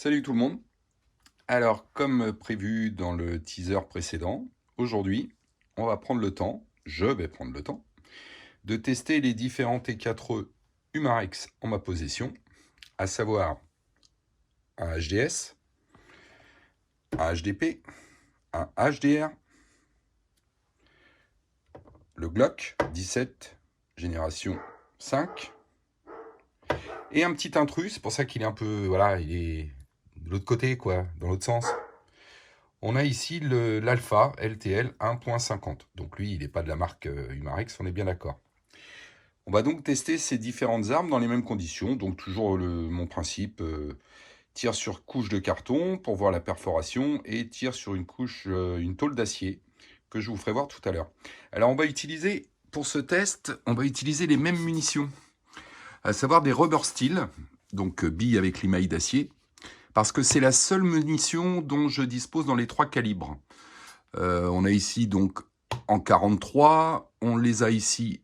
Salut tout le monde. Alors, comme prévu dans le teaser précédent, aujourd'hui, on va prendre le temps, je vais prendre le temps, de tester les différents T4E Humarex en ma possession, à savoir un HDS, un HDP, un HDR, le Glock 17 génération 5, et un petit intrus, c'est pour ça qu'il est un peu, voilà, il est de l'autre côté, quoi, dans l'autre sens. On a ici l'Alpha LTL 1.50. Donc lui, il n'est pas de la marque Humarex, on est bien d'accord. On va donc tester ces différentes armes dans les mêmes conditions. Donc toujours mon principe, tir sur couche de carton pour voir la perforation et tir sur une couche, une tôle d'acier que je vous ferai voir tout à l'heure. Alors on va utiliser, pour ce test, on va utiliser les mêmes munitions, à savoir des rubber steel, donc billes avec limaille d'acier, parce que c'est la seule munition dont je dispose dans les 3 calibres. On a ici donc en 43, on les a ici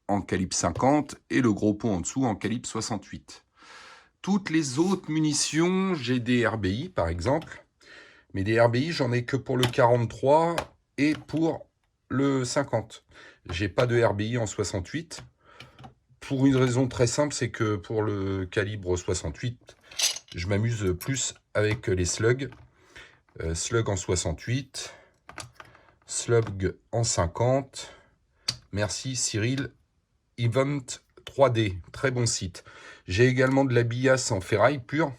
en calibre 50 et le gros pot en dessous en calibre 68. Toutes les autres munitions, j'ai des RBI par exemple, mais des RBI j'en ai que pour le 43 et pour le 50. J'ai pas de RBI en 68 pour une raison très simple, c'est que pour le calibre 68, je m'amuse plus avec les slugs. Slug en 68, slug en 50. Merci Cyril. Event 3D, très bon site. J'ai également de la billasse en ferraille pure.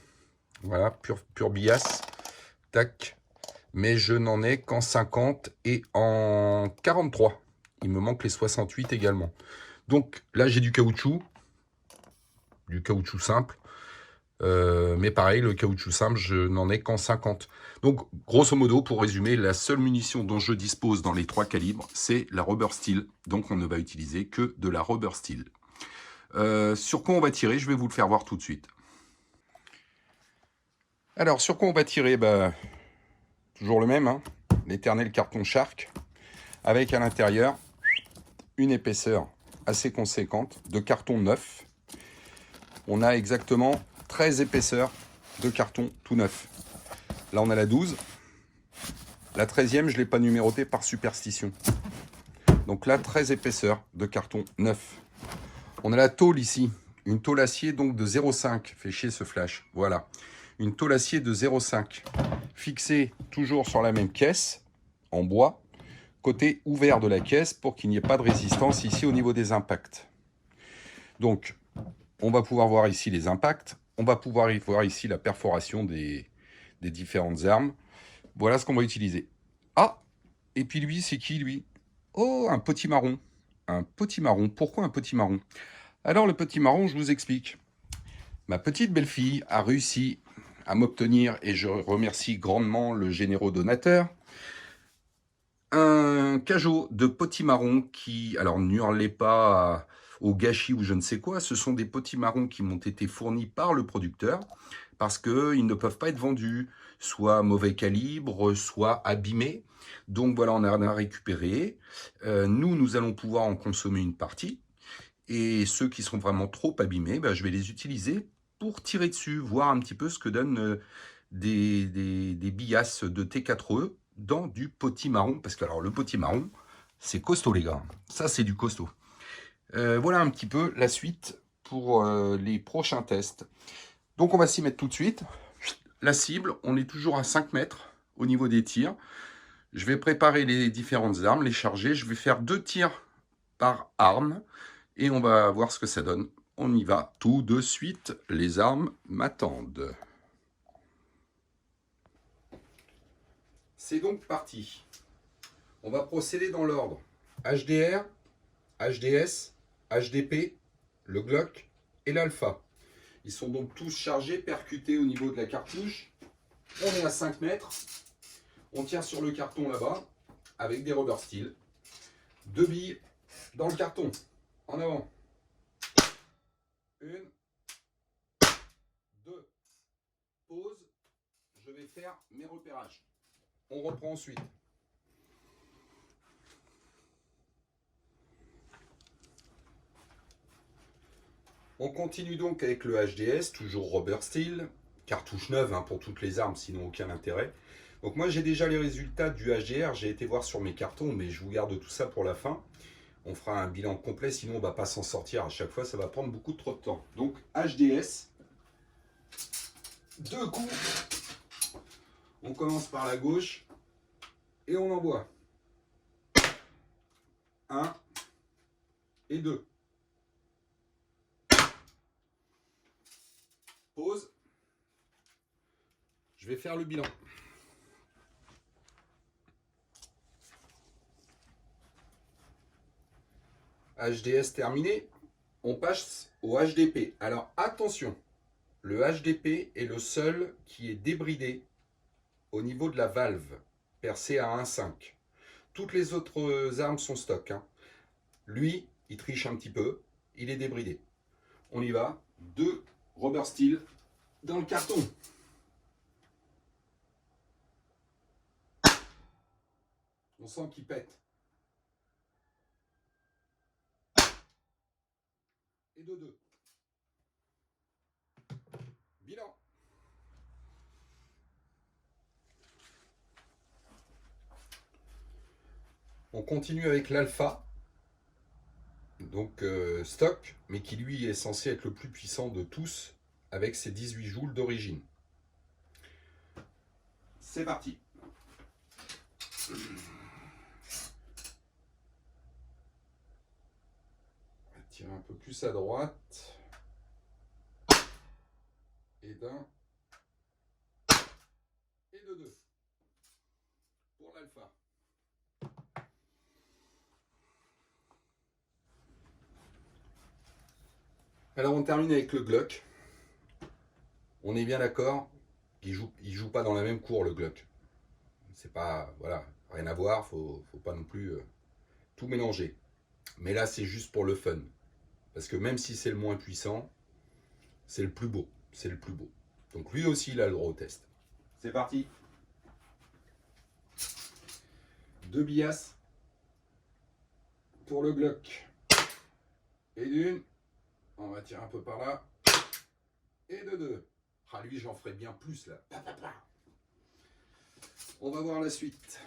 Voilà, pure billasse. Tac. Mais je n'en ai qu'en 50 et en 43. Il me manque les 68 également. Donc là, j'ai du caoutchouc simple. Mais pareil, le caoutchouc simple, je n'en ai qu'en 50. Donc, grosso modo, pour résumer, la seule munition dont je dispose dans les 3 calibres, c'est la rubber steel. Donc, on ne va utiliser que de la rubber steel. Sur quoi on va tirer, je vais vous le faire voir tout de suite. Alors, sur quoi on va tirer, toujours le même, hein, l'éternel carton Shark, avec à l'intérieur une épaisseur assez conséquente de carton neuf. On a exactement 13 épaisseurs de carton tout neuf. Là, on a la 12. La 13e, je ne l'ai pas numérotée par superstition. Donc là, 13 épaisseurs de carton neuf. On a la tôle ici, une tôle acier donc de 0,5. Fait chier ce flash. Voilà. Une tôle acier de 0,5. Fixée toujours sur la même caisse, en bois, côté ouvert de la caisse pour qu'il n'y ait pas de résistance ici au niveau des impacts. Donc, on va pouvoir voir ici les impacts. On va pouvoir voir ici la perforation des différentes armes. Voilà ce qu'on va utiliser. Ah, et puis lui, c'est qui lui? Oh, un petit marron. Un petit marron. Pourquoi un petit marron? Alors le petit marron, je vous explique. Ma petite belle-fille a réussi à m'obtenir, et je remercie grandement le généreux donateur, un cajot de potimarron qui, alors ne hurlez pas au gâchis ou je ne sais quoi, ce sont des potimarrons qui m'ont été fournis par le producteur parce qu'ils ne peuvent pas être vendus, soit mauvais calibre, soit abîmés. Donc voilà, on en a récupéré. Nous allons pouvoir en consommer une partie. Et ceux qui sont vraiment trop abîmés, je vais les utiliser pour tirer dessus, voir un petit peu ce que donnent des billasses de T4E dans du potimarron. Parce que alors le potimarron, c'est costaud les gars. Ça c'est du costaud. Voilà un petit peu la suite pour les prochains tests. Donc on va s'y mettre tout de suite. La cible, on est toujours à 5 mètres au niveau des tirs. Je vais préparer les différentes armes, les charger. Je vais faire 2 tirs par arme et on va voir ce que ça donne. On y va tout de suite. Les armes m'attendent. C'est donc parti. On va procéder dans l'ordre. HDR, HDS, HDP, le Glock et l'Alpha. Ils sont donc tous chargés, percutés au niveau de la cartouche. On est à 5 mètres. On tire sur le carton là-bas avec des rubber steel. 2 billes dans le carton. En avant. 1, 2, pause. Je vais faire mes repérages. On reprend ensuite. On continue donc avec le HDS, toujours rubber steel, cartouche neuve hein, pour toutes les armes, sinon aucun intérêt. Donc moi j'ai déjà les résultats du HDR, j'ai été voir sur mes cartons, mais je vous garde tout ça pour la fin. On fera un bilan complet, sinon on ne va pas s'en sortir à chaque fois, ça va prendre beaucoup trop de temps. Donc HDS, 2 coups, on commence par la gauche et on envoie. 1 et 2. Pause. Je vais faire le bilan. HDS terminé, on passe au HDP. Alors attention, le HDP est le seul qui est débridé au niveau de la valve, percée à 1,5. Toutes les autres armes sont stock. Hein. Lui, il triche un petit peu, il est débridé. On y va, 2 rubber steel dans le carton. On sent qu'il pète. Et 2-2. Bilan. On continue avec l'alpha, donc stock, mais qui lui est censé être le plus puissant de tous, avec ses 18 joules d'origine. C'est parti. On va tirer un peu plus à droite. Et d'un. Et de 2. Pour l'alpha. Alors on termine avec le Glock. On est bien d'accord, il joue pas dans la même cour le Glock. C'est pas, voilà, rien à voir, faut pas non plus tout mélanger. Mais là c'est juste pour le fun. Parce que même si c'est le moins puissant, c'est le plus beau. C'est le plus beau. Donc lui aussi il a le droit au test. C'est parti. 2 billasses pour le Glock. Et d'une. On va tirer un peu par là. Et de 2. Ah lui j'en ferai bien plus là. On va voir la suite.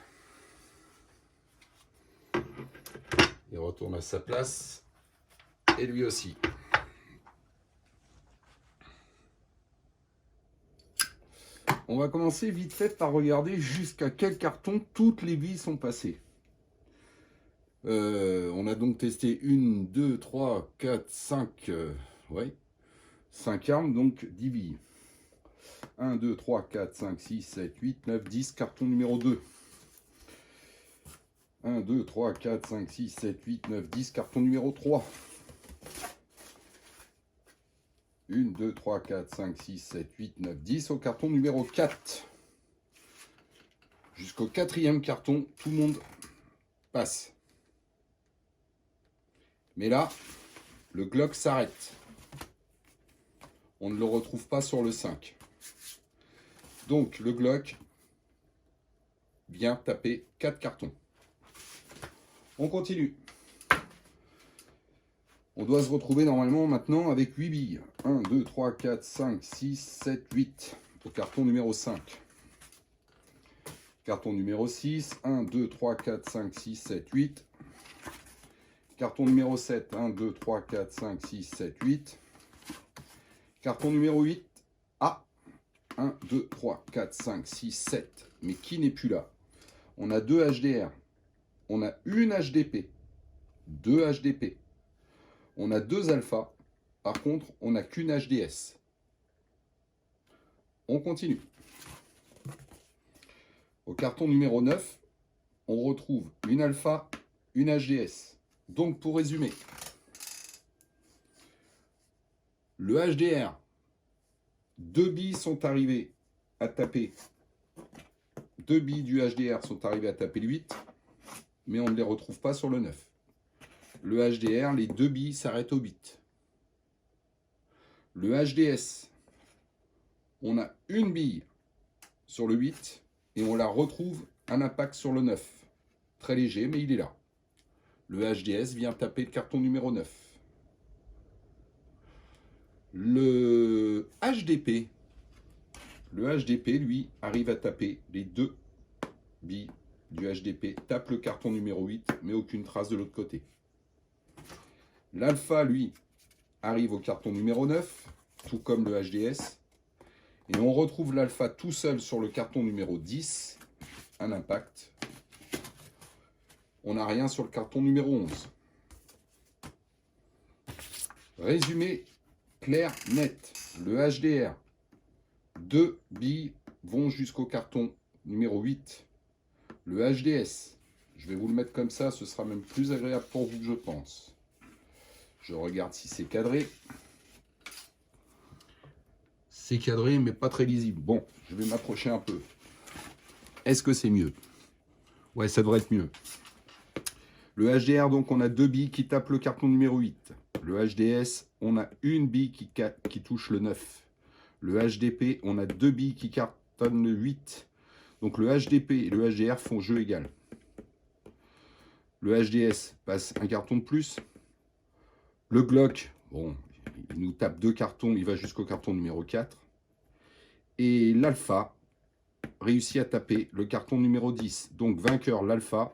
Il retourne à sa place. Et lui aussi. On va commencer vite fait par regarder jusqu'à quel carton toutes les billes sont passées. On a donc testé 1, 2, 3, 4, 5, ouais, 5 armes, donc 10 billes. 1, 2, 3, 4, 5, 6, 7, 8, 9, 10, carton numéro 2. 1, 2, 3, 4, 5, 6, 7, 8, 9, 10, carton numéro 3. 1, 2, 3, 4, 5, 6, 7, 8, 9, 10 au carton numéro 4. Jusqu'au 4e carton, tout le monde passe. Mais là, le Glock s'arrête. On ne le retrouve pas sur le 5. Donc le Glock vient taper 4 cartons. On continue. On doit se retrouver normalement maintenant avec 8 billes. 1, 2, 3, 4, 5, 6, 7, 8 au carton numéro 5. Carton numéro 6, 1, 2, 3, 4, 5, 6, 7, 8. Carton numéro 7, 1, 2, 3, 4, 5, 6, 7, 8. Carton numéro 8, ah, 1, 2, 3, 4, 5, 6, 7. Mais qui n'est plus là? On a 2 HDR. On a une HDP. 2 HDP. On a 2 alpha. Par contre, on n'a qu'une HDS. On continue. Au carton numéro 9, on retrouve une alpha, une HDS. Donc, pour résumer, le HDR, 2 billes sont arrivées à taper. 2 billes du HDR sont arrivées à taper le 8, mais on ne les retrouve pas sur le 9. Le HDR, les 2 billes s'arrêtent au 8. Le HDS, on a une bille sur le 8 et on la retrouve à l'impact sur le 9. Très léger, mais il est là. Le HDS vient taper le carton numéro 9. Le HDP, Le HDP, lui, arrive à taper les deux billes du HDP, tape le carton numéro 8, mais aucune trace de l'autre côté. L'alpha, lui, arrive au carton numéro 9, tout comme le HDS. Et on retrouve l'alpha tout seul sur le carton numéro 10, un impact. On n'a rien sur le carton numéro 11. Résumé clair, net. Le HDR, deux billes vont jusqu'au carton numéro 8. Le HDS, je vais vous le mettre comme ça, ce sera même plus agréable pour vous, je pense. Je regarde si c'est cadré. C'est cadré, mais pas très lisible. Bon, je vais m'approcher un peu. Est-ce que c'est mieux? Ouais, ça devrait être mieux. Le HDR, donc, on a deux billes qui tapent le carton numéro 8. Le HDS, on a une bille qui touche le 9. Le HDP, on a deux billes qui cartonnent le 8. Donc le HDP et le HDR font jeu égal. Le HDS passe un carton de plus. Le Glock, bon, il nous tape deux cartons, il va jusqu'au carton numéro 4. Et l'Alpha réussit à taper le carton numéro 10. Donc vainqueur l'Alpha.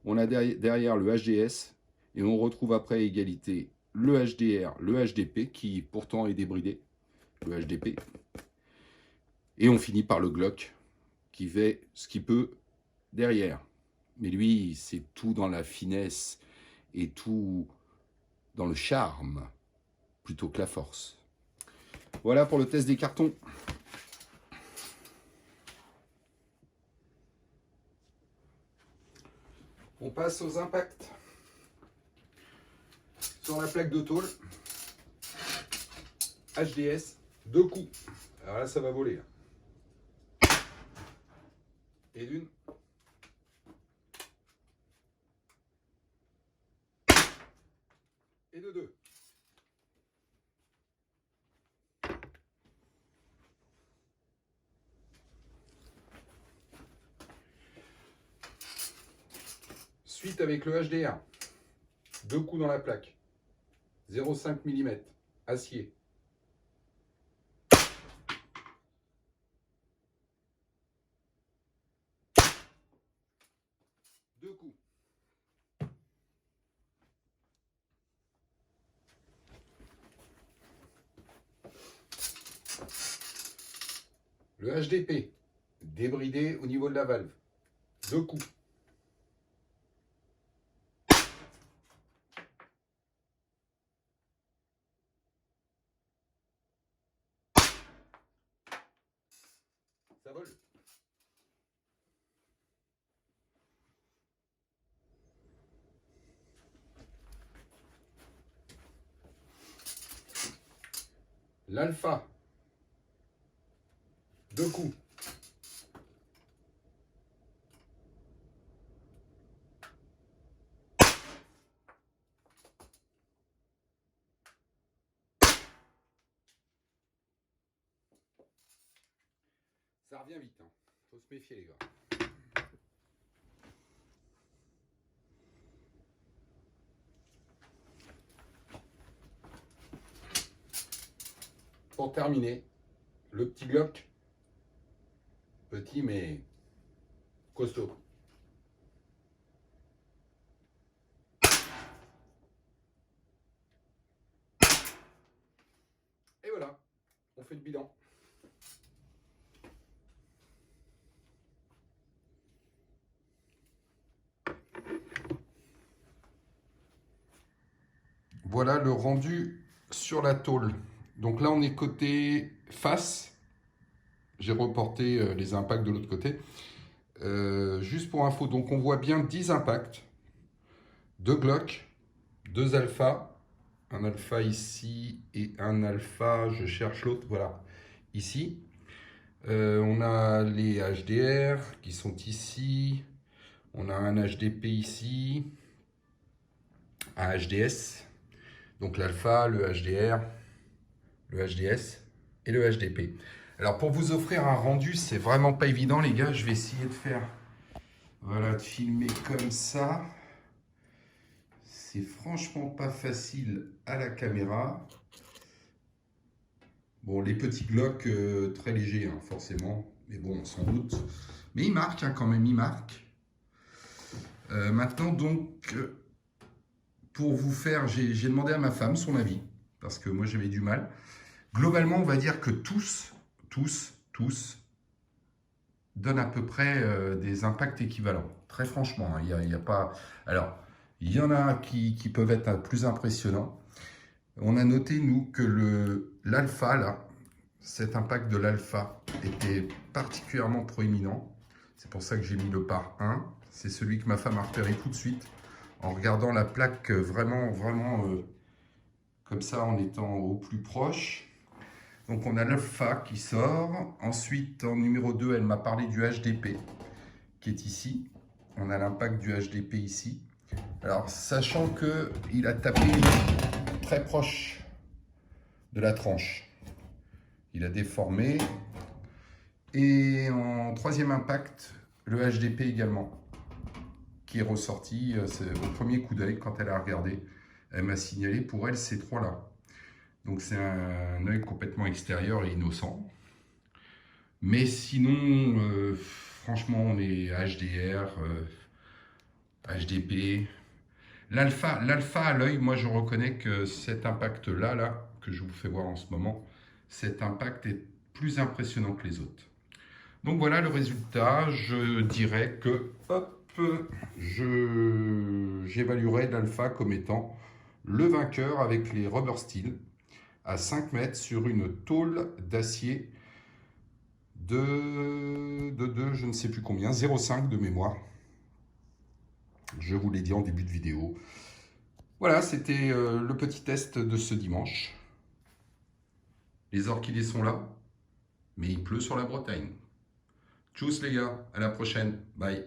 On a derrière le HDS et on retrouve après égalité le HDR, le HDP qui pourtant est débridé, le HDP. Et on finit par le Glock qui fait ce qu'il peut derrière. Mais lui, c'est tout dans la finesse et tout dans le charme plutôt que la force. Voilà pour le test des cartons. On passe aux impacts. Sur la plaque de tôle, HDS, deux coups. Alors là, ça va voler. Et d'une. Et de deux. Suite avec le HDR. Deux coups dans la plaque. 0,5 mm. Acier. Deux coups. Le HDP. Débridé au niveau de la valve. Deux coups. Ça vole. L'Alpha. Deux coups. Ça revient vite, hein. Faut se méfier les gars. Pour terminer, le petit Glock. Petit mais costaud. Et voilà, on fait le bilan. Voilà le rendu sur la tôle. Donc là, on est côté face. J'ai reporté les impacts de l'autre côté. Juste pour info, donc on voit bien 10 impacts. 2 Glock, 2 alpha. Un alpha ici et un alpha, je cherche l'autre, voilà, ici. On a les HDR qui sont ici. On a un HDP ici. Un HDS. Donc l'alpha, le HDR, le HDS et le HDP. Alors pour vous offrir un rendu, c'est vraiment pas évident les gars. Je vais essayer de faire, voilà, de filmer comme ça. C'est franchement pas facile à la caméra. Bon, les petits Glock très légers, hein, forcément, mais bon, sans doute. Mais il marque hein, quand même, il marque. Maintenant, donc, pour vous faire, j'ai demandé à ma femme son avis, parce que moi j'avais du mal. Globalement, on va dire que tous donnent à peu près des impacts équivalents. Très franchement, hein, il y a pas... Alors, il y en a qui peuvent être plus impressionnants. On a noté, nous, que l'alpha, là, cet impact de l'alpha était particulièrement proéminent. C'est pour ça que j'ai mis le par 1. C'est celui que ma femme a repéré tout de suite en regardant la plaque vraiment comme ça en étant au plus proche. Donc on a l'alpha qui sort. Ensuite, en numéro 2, elle m'a parlé du HDP qui est ici. On a l'impact du HDP ici. Alors, sachant qu'il a tapé très proche de la tranche. Il a déformé. Et en troisième impact, le HDP également, qui est ressorti au premier coup d'œil quand elle a regardé. Elle m'a signalé pour elle ces trois-là. Donc c'est un œil complètement extérieur et innocent. Mais sinon, franchement, on est HDR, HDP. L'alpha à l'œil, moi je reconnais que cet impact-là, que je vous fais voir en ce moment, cet impact est plus impressionnant que les autres. Donc voilà le résultat. Je dirais que, hop, j'évaluerais l'alpha comme étant le vainqueur avec les rubber steel à 5 mètres sur une tôle d'acier de je ne sais plus combien, 0,5 de mémoire. Je vous l'ai dit en début de vidéo. Voilà, c'était le petit test de ce dimanche. Les orchidées sont là, mais il pleut sur la Bretagne. Tchuss les gars, à la prochaine, bye.